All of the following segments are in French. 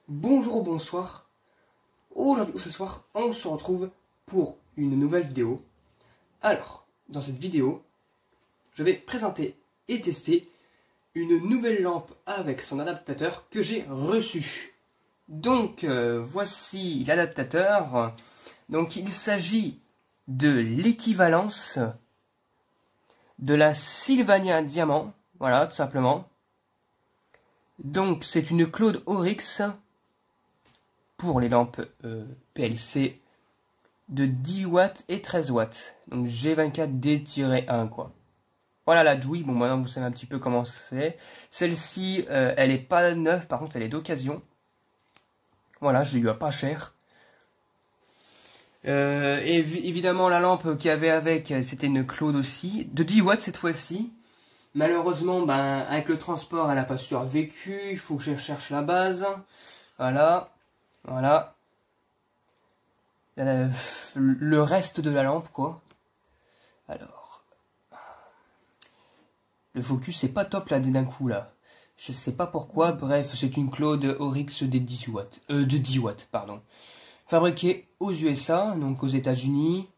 Bonjour ou bonsoir. Aujourd'hui ou ce soir, on se retrouve pour une nouvelle vidéo. Alors, dans cette vidéo, je vais présenter et tester une nouvelle lampe avec son adaptateur que j'ai reçu. Donc, voici l'adaptateur. Donc, il s'agit de l'équivalence de la Sylvania Diamant. Voilà, tout simplement. Donc, c'est une Claude Oryx pour les lampes PLC de 10 watts et 13 watts. Donc G24D-1 quoi. Voilà la douille. Bon, maintenant vous savez un petit peu comment c'est. Celle-ci, elle est pas neuve, par contre elle est d'occasion. Voilà, je l'ai eu à pas cher. Et évidemment la lampe qu'il y avait avec, c'était une Claude aussi, de 10 watts cette fois-ci. Malheureusement, ben, avec le transport, elle n'a pas survécu. Il faut que je cherche la base. Voilà. Voilà. Le reste de la lampe, quoi. Alors. Le focus, c'est pas top, là, d'un coup, là. Je sais pas pourquoi. Bref, c'est une Claude Oryx des 10 watts. De 10 watts, pardon. Fabriquée aux USA, donc aux États-Unis.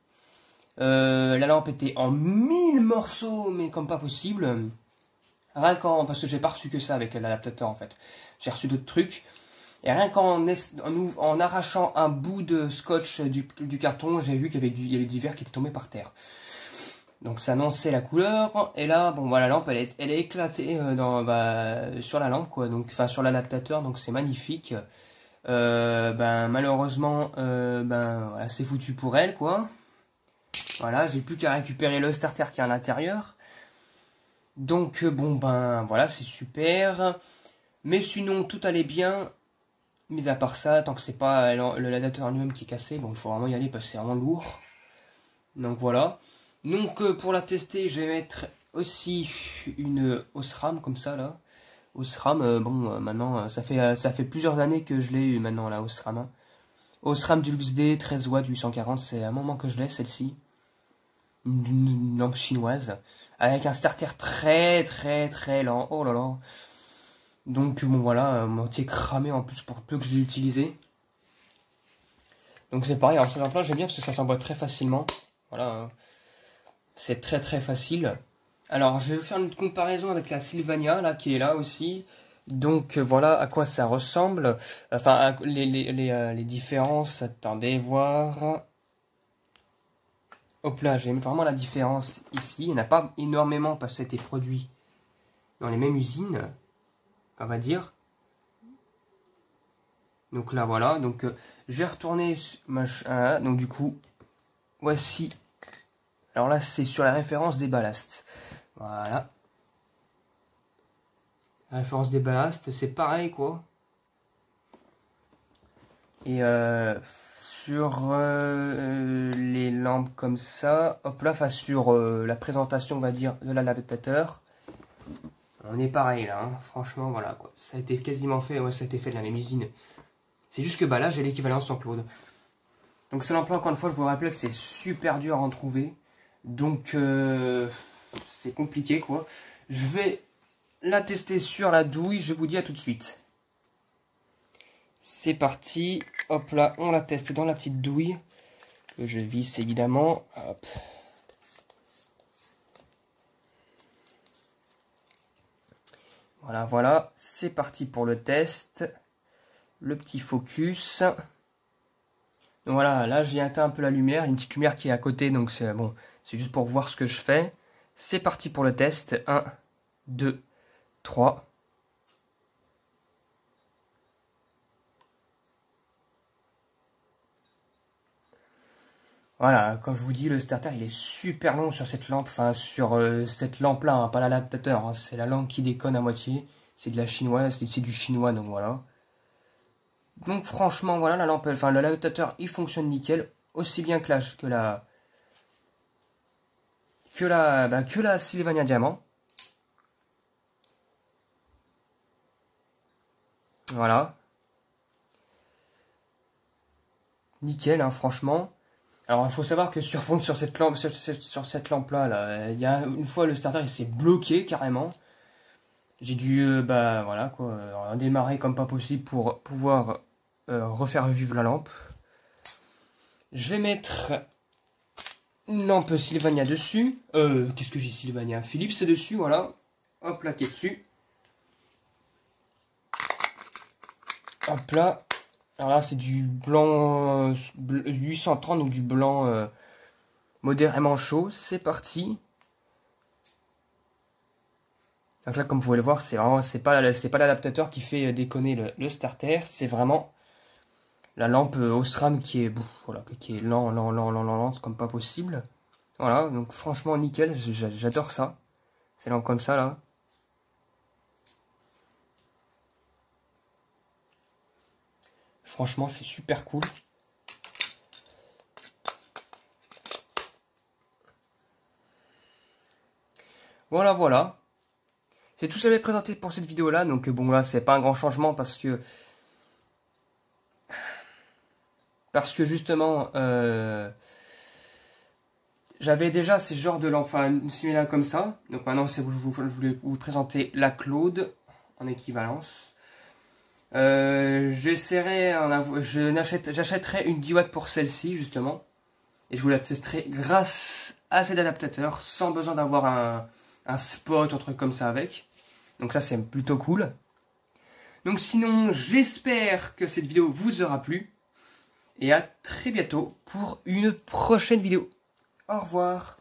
La lampe était en 1000 morceaux, mais comme pas possible. Rien qu'en... Parce que j'ai pas reçu que ça avec l'adaptateur, en fait. J'ai reçu d'autres trucs. Et rien qu'en arrachant un bout de scotch du carton, j'ai vu qu'il y avait du verre qui était tombé par terre. Donc ça annonçait la couleur. Et là, bon, voilà, la lampe, elle est éclatée sur la lampe, quoi. Donc, enfin, sur l'adaptateur, donc c'est magnifique. Malheureusement, voilà, c'est foutu pour elle, quoi. Voilà, j'ai plus qu'à récupérer le starter qui est à l'intérieur. Donc, voilà, c'est super. Mais sinon, tout allait bien. Mis à part ça, tant que c'est pas l'adaptateur lui-même qui est cassé, bon, il faut vraiment y aller parce que c'est vraiment lourd. Donc voilà. Donc pour la tester, je vais mettre aussi une Osram comme ça là. Osram, maintenant ça fait plusieurs années que je l'ai eu maintenant la Osram. Osram du LuxD 13 watts 840, c'est un moment que je l'ai celle-ci. Une lampe chinoise avec un starter très lent. Oh là là. Donc bon voilà, moitié cramé en plus pour peu que je l'ai utilisé. Donc c'est pareil, alors cette lampe-là j'aime bien parce que ça s'emboîte très facilement. Voilà, c'est très facile. Alors je vais faire une comparaison avec la Sylvania là qui est là aussi. Donc voilà à quoi ça ressemble. Enfin les différences. Attendez voir. Hop là, j'ai vraiment la différence ici. Il n'y en a pas énormément parce que c'était produit dans les mêmes usines. On va dire. Donc là voilà, donc je vais retourner machin, donc du coup voici. Alors là c'est sur la référence des ballasts. Voilà. La référence des ballasts, c'est pareil quoi. Et sur les lampes comme ça, hop là, enfin sur la présentation on va dire de l'adaptateur. On est pareil là, hein. Franchement voilà quoi. Ça a été quasiment fait, ouais, ça a été fait de la même usine. C'est juste que bah là j'ai l'équivalence en Claude. Donc ce lampe-là, encore une fois, je vous rappelle que c'est super dur à en trouver. Donc c'est compliqué quoi. Je vais la tester sur la douille, je vous dis à tout de suite. C'est parti. Hop là, on la teste dans la petite douille. Que je visse évidemment. Hop. Voilà, voilà. C'est parti pour le test. Le petit focus. Donc voilà, là j'ai éteint un peu la lumière, une petite lumière qui est à côté, donc c'est bon, c'est juste pour voir ce que je fais. C'est parti pour le test. 1, 2, 3. Voilà, comme je vous dis, le starter il est super long sur cette lampe, enfin sur cette lampe là, hein, pas l'adaptateur, hein, c'est la lampe qui déconne à moitié. C'est de la chinoise, c'est du chinois, donc voilà. Donc franchement, voilà, la lampe, enfin l'adaptateur il fonctionne nickel, aussi bien que la Sylvania Diamant. Voilà. Nickel, hein, franchement. Alors il faut savoir que sur cette lampe, sur cette lampe là, il y a une fois le starter il s'est bloqué carrément. J'ai dû bah voilà quoi, démarrer comme pas possible pour pouvoir refaire vivre la lampe. Je vais mettre une lampe Sylvania dessus. Qu'est-ce que j'ai Sylvania? Philips dessus, voilà. Hop là, qui est dessus. Hop là. Alors là, c'est du blanc 830, donc du blanc modérément chaud. C'est parti. Donc là, comme vous pouvez le voir, c'est pas l'adaptateur qui fait déconner le starter, c'est vraiment la lampe Osram qui est voilà, qui est lente comme pas possible. Voilà, donc franchement nickel, j'adore ça. Ces lampes comme ça là. Franchement, c'est super cool. Voilà, voilà. C'est tout ce que j'avais présenté pour cette vidéo là. Donc bon là, c'est pas un grand changement parce que justement j'avais déjà ces genres de lampes, enfin une similaire comme ça. Donc maintenant, je voulais vous présenter la Claude en équivalence. J'achèterai une 10 watts pour celle-ci justement. Et je vous la testerai grâce à cet adaptateur, sans besoin d'avoir un spot ou un truc comme ça avec. Donc ça, c'est plutôt cool. Donc sinon, j'espère que cette vidéo vous aura plu. Et à très bientôt pour une prochaine vidéo. Au revoir.